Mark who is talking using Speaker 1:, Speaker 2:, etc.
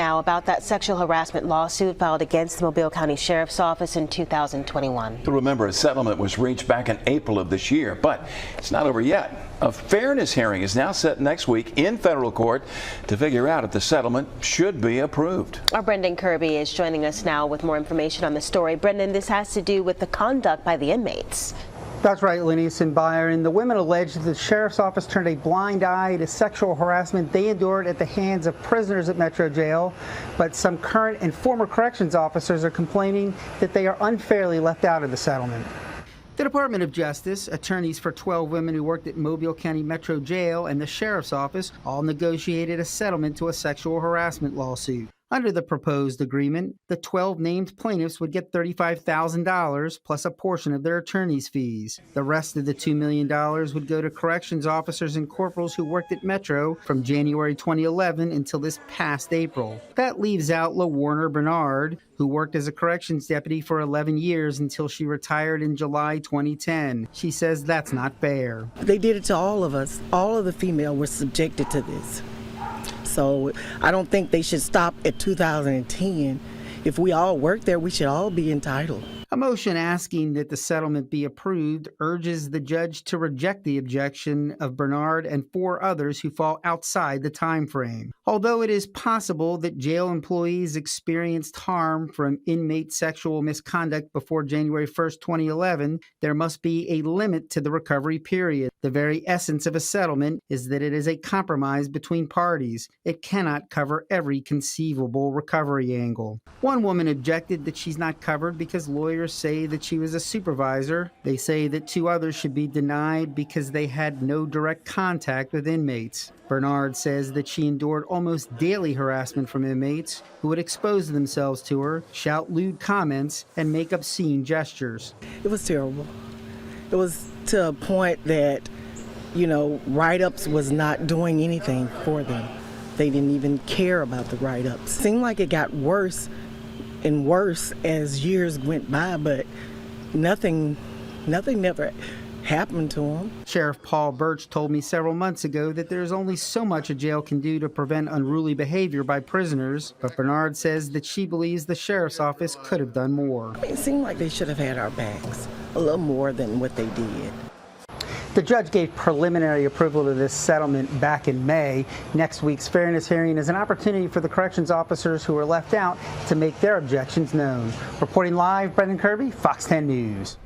Speaker 1: Now about that sexual harassment lawsuit filed against the Mobile County Sheriff's Office in 2021.
Speaker 2: You'll remember a settlement was reached back in April of this year, but it's not over yet. A fairness hearing is now set next week in federal court to figure out if the settlement should be approved.
Speaker 1: Our Brendan Kirby is joining us now with more information on the story. Brendan, this has to do with the conduct by the inmates.
Speaker 3: That's right, Lenise and Byron. The women allege that the Sheriff's Office turned a blind eye to sexual harassment they endured at the hands of prisoners at Metro Jail. But some current and former corrections officers are complaining that they are unfairly left out of the settlement. The Department of Justice, attorneys for 12 women who worked at Mobile County Metro Jail, and the Sheriff's Office all negotiated a settlement to a sexual harassment lawsuit. Under the proposed agreement, the 12 named plaintiffs would get $35,000 plus a portion of their attorney's fees. The rest of the $2 million would go to corrections officers and corporals who worked at Metro from January 2011 until this past April. That leaves out LaWarner Bernard, who worked as a corrections deputy for 11 years until she retired in July 2010. She says that's not fair.
Speaker 4: They did it to all of us. All of the female were subjected to this. So I don't think they should stop at 2010. If we all work there, we should all be entitled.
Speaker 3: A motion asking that the settlement be approved urges the judge to reject the objection of Bernard and 4 others who fall outside the time frame. Although it is possible that jail employees experienced harm from inmate sexual misconduct before January 1st, 2011, there must be a limit to the recovery period. The very essence of a settlement is that it is a compromise between parties. It cannot cover every conceivable recovery angle. One woman objected that she's not covered because lawyers say that she was a supervisor. They say that 2 others should be denied because they had no direct contact with inmates. Bernard says that she endured almost daily harassment from inmates who would expose themselves to her, shout lewd comments, and make obscene gestures.
Speaker 4: It was terrible. It was to a point that, write-ups was not doing anything for them. They didn't even care about the write-ups. It seemed like it got worse and worse as years went by, but nothing never happened to him.
Speaker 3: Sheriff Paul Birch told me several months ago that there's only so much a jail can do to prevent unruly behavior by prisoners, but Bernard says that she believes the Sheriff's Office could have done more.
Speaker 4: It seemed like they should have had our backs a little more than what they did.
Speaker 3: The judge gave preliminary approval to this settlement back in May. Next week's fairness hearing is an opportunity for the corrections officers who were left out to make their objections known. Reporting live, Brendan Kirby, Fox 10 News.